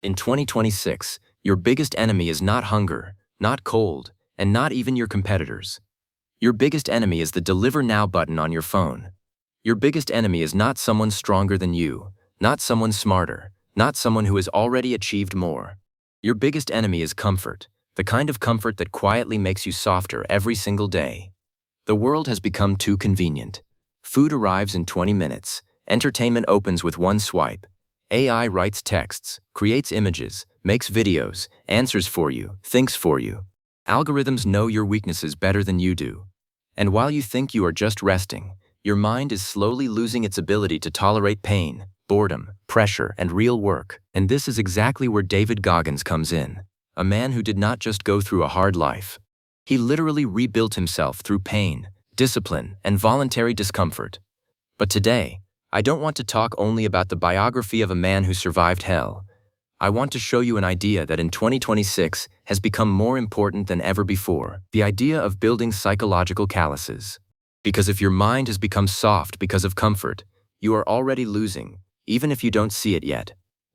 In 2026, your biggest enemy is not hunger, not cold, and not even your competitors. Your biggest enemy is the Deliver Now button on your phone. Your biggest enemy is not someone stronger than you, not someone smarter, not someone who has already achieved more. Your biggest enemy is comfort, the kind of comfort that quietly makes you softer every single day. The world has become too convenient. Food arrives in 20 minutes, entertainment opens with one swipe. AI writes texts, creates images, makes videos, answers for you, thinks for you. Algorithms know your weaknesses better than you do. And while you think you are just resting, your mind is slowly losing its ability to tolerate pain, boredom, pressure, and real work. And this is exactly where David Goggins comes in, a man who did not just go through a hard life. He literally rebuilt himself through pain, discipline, and voluntary discomfort. But today, I don't want to talk only about the biography of a man who survived hell. I want to show you an idea that in 2026 has become more important than ever before, the idea of building psychological calluses. Because if your mind has become soft because of comfort, you are already losing, even if you don't see it yet.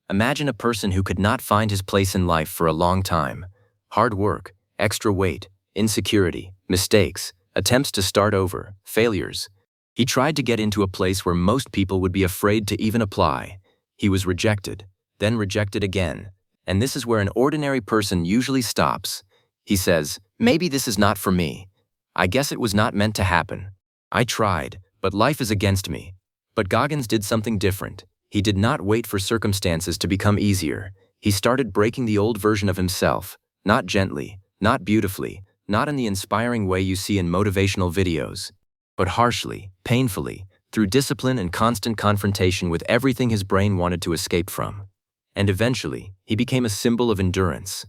Imagine a person who could not find his place in life for a long time. Hard work, extra weight, insecurity, mistakes, attempts to start over, failures. He tried to get into a place where most people would be afraid to even apply. He was rejected, then rejected again. And this is where an ordinary person usually stops. He says, maybe this is not for me. I guess it was not meant to happen. I tried, but life is against me. But Goggins did something different. He did not wait for circumstances to become easier. He started breaking the old version of himself, not gently, not beautifully, not in the inspiring way you see in motivational videos, but harshly, painfully, through discipline and constant confrontation with everything his brain wanted to escape from. And eventually, he became a symbol of endurance.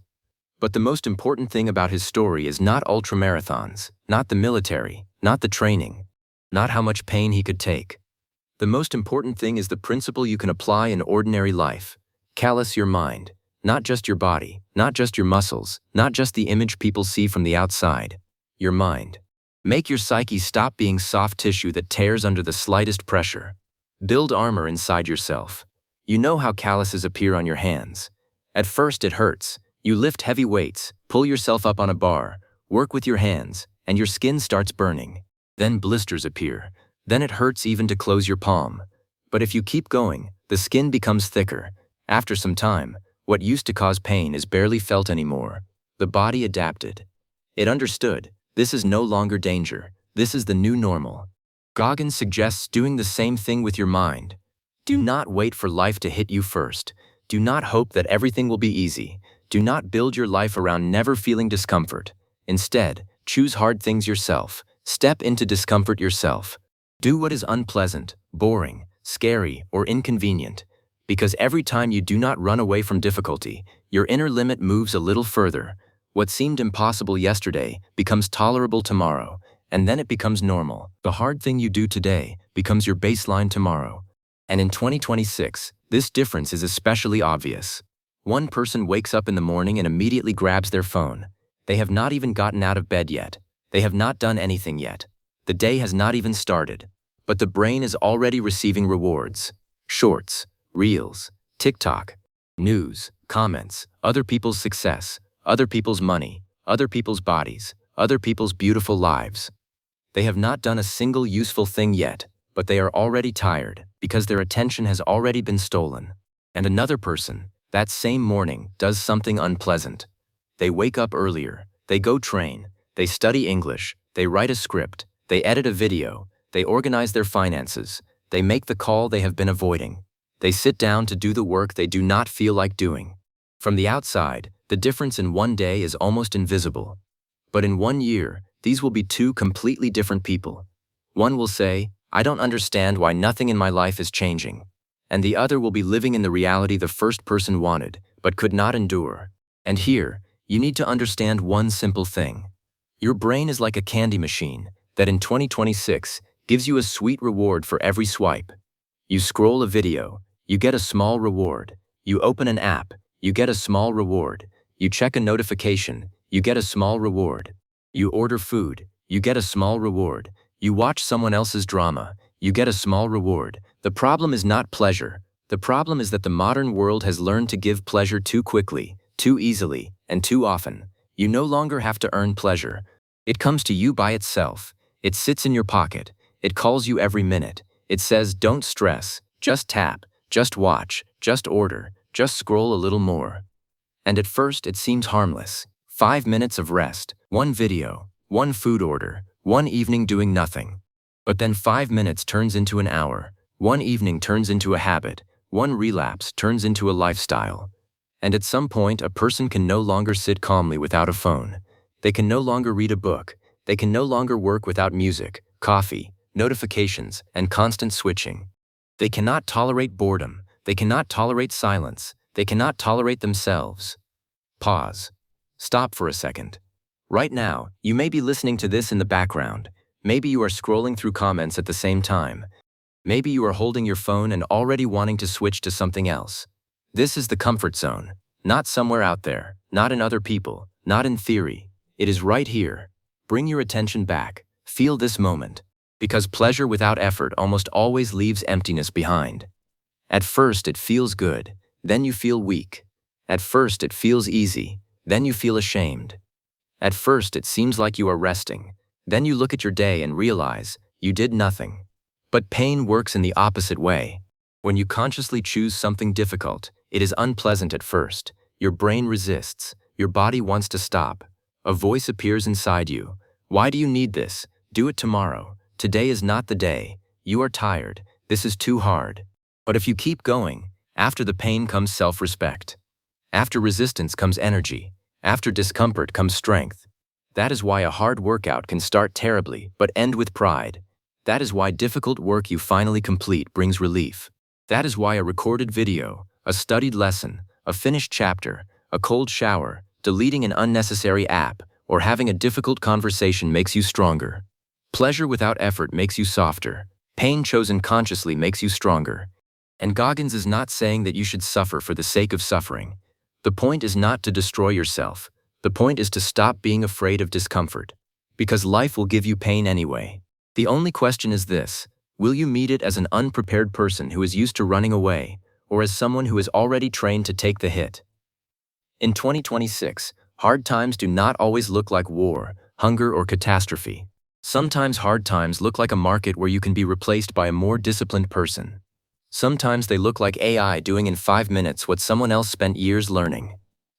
But the most important thing about his story is not ultramarathons, not the military, not the training, not how much pain he could take. The most important thing is the principle you can apply in ordinary life. Callus your mind, not just your body, not just your muscles, not just the image people see from the outside. Your mind. Make your psyche stop being soft tissue that tears under the slightest pressure. Build armor inside yourself. You know how calluses appear on your hands. At first it hurts. You lift heavy weights, pull yourself up on a bar, work with your hands, and your skin starts burning. Then blisters appear. Then it hurts even to close your palm. But if you keep going, the skin becomes thicker. After some time, what used to cause pain is barely felt anymore. The body adapted. It understood, this is no longer danger. This is the new normal. Goggins suggests doing the same thing with your mind. Do not wait for life to hit you first. Do not hope that everything will be easy. Do not build your life around never feeling discomfort. Instead, choose hard things yourself. Step into discomfort yourself. Do what is unpleasant, boring, scary, or inconvenient. Because every time you do not run away from difficulty, your inner limit moves a little further. What seemed impossible yesterday becomes tolerable tomorrow, and then it becomes normal. The hard thing you do today becomes your baseline tomorrow. And in 2026, this difference is especially obvious. One person wakes up in the morning and immediately grabs their phone. They have not even gotten out of bed yet. They have not done anything yet. The day has not even started. But the brain is already receiving rewards. Shorts, reels, TikTok, news, comments, other people's success, other people's money, other people's bodies, other people's beautiful lives. They have not done a single useful thing yet, but they are already tired because their attention has already been stolen. And another person, that same morning, does something unpleasant. They wake up earlier, they go train, they study English, they write a script, they edit a video, they organize their finances, they make the call they have been avoiding. They sit down to do the work they do not feel like doing. From the outside, the difference in one day is almost invisible. But in 1 year, these will be two completely different people. One will say, I don't understand why nothing in my life is changing. And the other will be living in the reality the first person wanted, but could not endure. And here, you need to understand one simple thing. Your brain is like a candy machine that in 2026 gives you a sweet reward for every swipe. You scroll a video, you get a small reward. You open an app, you get a small reward. You check a notification, you get a small reward. You order food, you get a small reward. You watch someone else's drama, you get a small reward. The problem is not pleasure, The problem is that the modern world has learned to give pleasure too quickly, too easily, and too often. You no longer have to earn pleasure. It comes to you by itself. It sits in your pocket. It calls you every minute. It says, don't stress, just tap, just watch, just order, just scroll a little more. And at first it seems harmless. 5 minutes of rest, one video, one food order, one evening doing nothing. But then 5 minutes turns into an hour, one evening turns into a habit, one relapse turns into a lifestyle. And at some point a person can no longer sit calmly without a phone. They can no longer read a book. They can no longer work without music, coffee, notifications, and constant switching. They cannot tolerate boredom. They cannot tolerate silence. They cannot tolerate themselves. Pause. Stop for a second. Right now, you may be listening to this in the background. Maybe you are scrolling through comments at the same time. Maybe you are holding your phone and already wanting to switch to something else. This is the comfort zone. Not somewhere out there, not in other people, not in theory. It is right here. Bring your attention back. Feel this moment. Because pleasure without effort almost always leaves emptiness behind. At first it feels good, then you feel weak. At first it feels easy, then you feel ashamed. At first it seems like you are resting, then you look at your day and realize you did nothing. But pain works in the opposite way. When you consciously choose something difficult, it is unpleasant at first. Your brain resists, your body wants to stop. A voice appears inside you. Why do you need this? Do it tomorrow. Today is not the day. You are tired. This is too hard. But if you keep going, after the pain comes self-respect. After resistance comes energy. After discomfort comes strength. That is why a hard workout can start terribly but end with pride. That is why difficult work you finally complete brings relief. That is why a recorded video, a studied lesson, a finished chapter, a cold shower, deleting an unnecessary app, or having a difficult conversation makes you stronger. Pleasure without effort makes you softer. Pain chosen consciously makes you stronger. And Goggins is not saying that you should suffer for the sake of suffering. The point is not to destroy yourself. The point is to stop being afraid of discomfort. Because life will give you pain anyway. The only question is this: will you meet it as an unprepared person who is used to running away, or as someone who is already trained to take the hit? In 2026, hard times do not always look like war, hunger, or catastrophe. Sometimes hard times look like a market where you can be replaced by a more disciplined person. Sometimes they look like AI doing in 5 minutes what someone else spent years learning.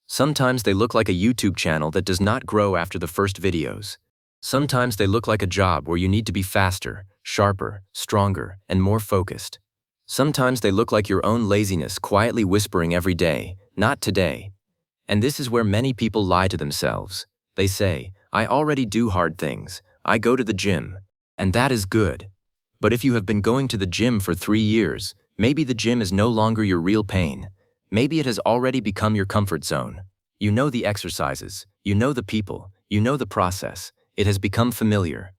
Sometimes they look like a YouTube channel that does not grow after the first videos. Sometimes they look like a job where you need to be faster, sharper, stronger, and more focused. Sometimes they look like your own laziness quietly whispering every day, "Not today." And this is where many people lie to themselves. They say, "I already do hard things. I go to the gym." And that is good. But if you have been going to the gym for 3 years, maybe the gym is no longer your real pain. Maybe it has already become your comfort zone. You know the exercises, you know the people, you know the process. It has become familiar.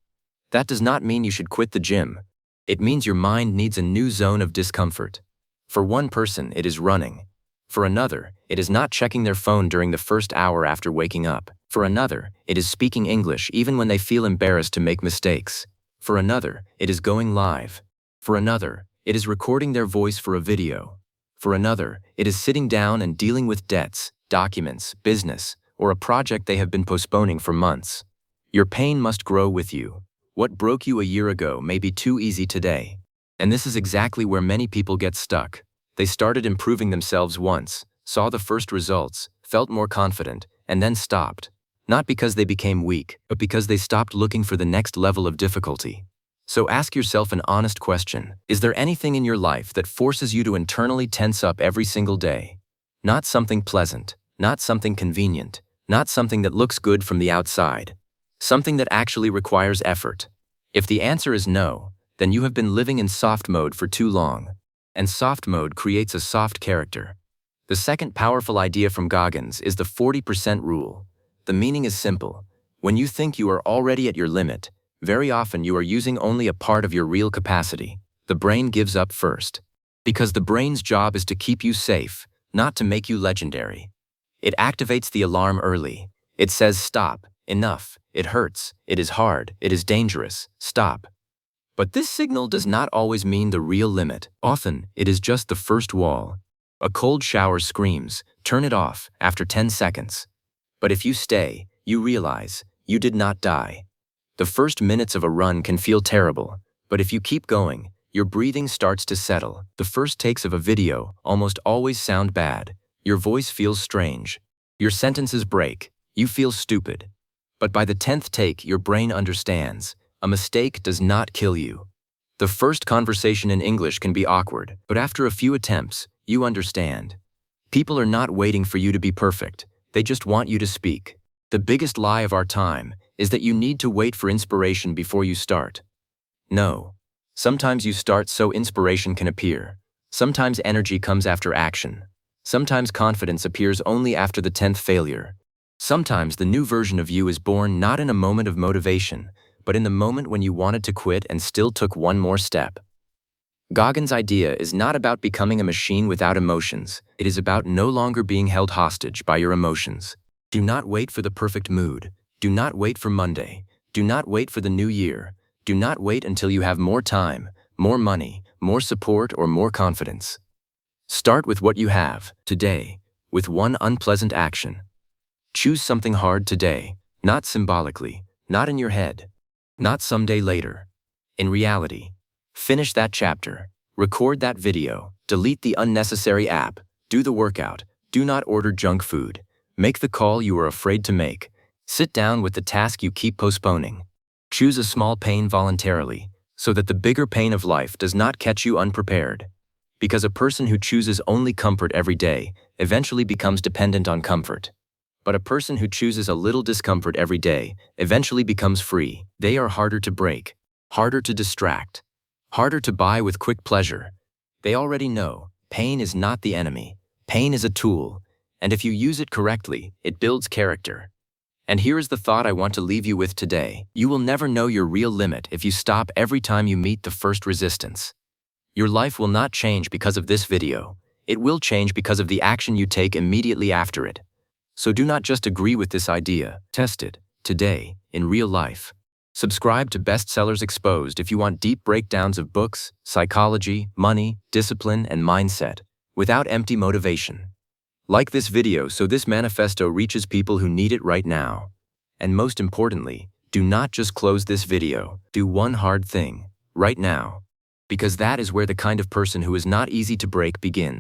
That does not mean you should quit the gym. It means your mind needs a new zone of discomfort. For one person, it is running. For another, it is not checking their phone during the first hour after waking up. For another, it is speaking English even when they feel embarrassed to make mistakes. For another, it is going live. For another, it is recording their voice for a video. For another, it is sitting down and dealing with debts, documents, business, or a project they have been postponing for months. Your pain must grow with you. What broke you a year ago may be too easy today. And this is exactly where many people get stuck. They started improving themselves once, saw the first results, felt more confident, and then stopped. Not because they became weak, but because they stopped looking for the next level of difficulty. So ask yourself an honest question. Is there anything in your life that forces you to internally tense up every single day? Not something pleasant, not something convenient, not something that looks good from the outside. Something that actually requires effort. If the answer is no, then you have been living in soft mode for too long. And soft mode creates a soft character. The second powerful idea from Goggins is the 40% rule. The meaning is simple. When you think you are already at your limit, very often you are using only a part of your real capacity. The brain gives up first. Because the brain's job is to keep you safe, not to make you legendary. It activates the alarm early. It says stop, enough, it hurts, it is hard, it is dangerous, stop. But this signal does not always mean the real limit. Often, it is just the first wall. A cold shower screams, "Turn it off," after 10 seconds. But if you stay, you realize, you did not die. The first minutes of a run can feel terrible, but if you keep going, your breathing starts to settle. The first takes of a video almost always sound bad. Your voice feels strange. Your sentences break. You feel stupid. But by the 10th take, your brain understands. A mistake does not kill you. The first conversation in English can be awkward, but after a few attempts, you understand. People are not waiting for you to be perfect. They just want you to speak. The biggest lie of our time is that you need to wait for inspiration before you start. No. Sometimes you start so inspiration can appear. Sometimes energy comes after action. Sometimes confidence appears only after the 10th failure. Sometimes the new version of you is born not in a moment of motivation, but in the moment when you wanted to quit and still took one more step. Goggins' idea is not about becoming a machine without emotions. It is about no longer being held hostage by your emotions. Do not wait for the perfect mood. Do not wait for Monday. Do not wait for the new year. Do not wait until you have more time, more money, more support, or more confidence. Start with what you have, today, with one unpleasant action. Choose something hard today, not symbolically, not in your head, not someday later. In reality, finish that chapter, record that video, delete the unnecessary app, do the workout, do not order junk food, make the call you are afraid to make, sit down with the task you keep postponing. Choose a small pain voluntarily, so that the bigger pain of life does not catch you unprepared. Because a person who chooses only comfort every day eventually becomes dependent on comfort. But a person who chooses a little discomfort every day eventually becomes free. They are harder to break, harder to distract, harder to buy with quick pleasure. They already know pain is not the enemy. Pain is a tool, and if you use it correctly, it builds character. And here is the thought I want to leave you with today. You will never know your real limit if you stop every time you meet the first resistance. Your life will not change because of this video. It will change because of the action you take immediately after it. So do not just agree with this idea. Test it, today, in real life. Subscribe to Bestsellers Exposed if you want deep breakdowns of books, psychology, money, discipline, and mindset, without empty motivation. Like this video so this manifesto reaches people who need it right now. And most importantly, do not just close this video. Do one hard thing, right now. Because that is where the kind of person who is not easy to break begins.